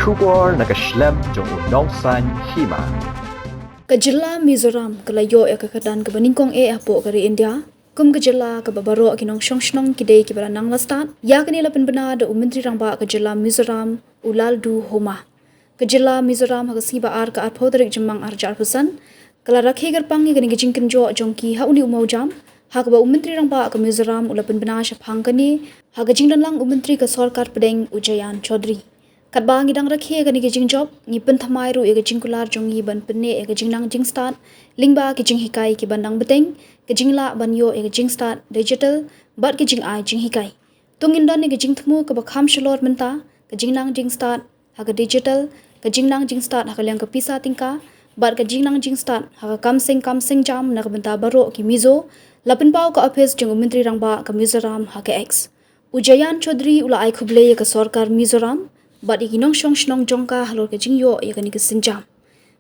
Shubor nakaslem jong Nongshong Hima. Ka Jylla Mizoram kalayo ya kakadan ka Nyngkong Hapoh kari India kum ka Jylla ka Baroh ki Nongshong Shnong ki dei ki bara nang Stad ya ka nila penbena da Menteri rangba ka Jylla Mizoram ulal du Hima ka Jylla Mizoram ha siba ar ka Hapoh tarik jemang arjar pesan kala rakhe gar pangi kani jingkin jo jongki ha uni umau jam ha ka ba Menteri rangba ka Mizoram ula penbena shapang kani ha ka jingdan lang Menteri ka sarkar pedeng Ujayan Chaudhary Kadba ngidang rakhe ka ni jing job ni pen thamai ru ega jing kular jong hi ban penne ega jing nang jing start lingba ki jing hikai ki bandang beteng ke jing la ban yo ega jing start digital bat ki jing ai jing hikai tungin don ni jing thmu ka ba kham shlor menta ka jing nang jing start ha ka digital ka jing nang jing start ha ka lyang ka pisa tingka bat ka jing nang jing start ha ka kam sing jam na ka benta Baroh ki mizo lapin pau ka office jong Menteri rangba ka Mizoram ha ka ex Ujayan Chaudhary ula ai khuble ka sarkar Mizoram But iki Nongshong Shnong jongka halor ke jing yo ya kani ke sinjam.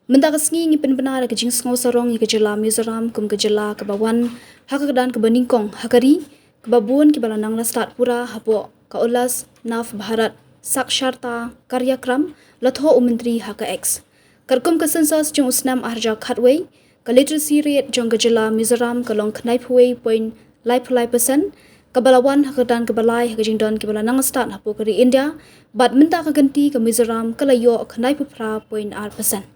Menda ka sngi ngi penbenar ke jing sngo sarong ke Jylla Mizoram kum ke Jylla ke bawan haka dan ke Nyngkong hakari ke babun ki bala nang Stad pura Hapoh ka ulas naf Bharat saksharta karyakram latho Menteri haka ex. Karkum ke sensas jong usnam arja khatway ka literacy rate jong ke Jylla Mizoram ka long knaipway point lai persen Kabalawan hakadan kabalai hakajing don kibala nang Stad Hapoh kari India bat minta ka ganti ka Mizoram kalayo kanai pupra 0.8%.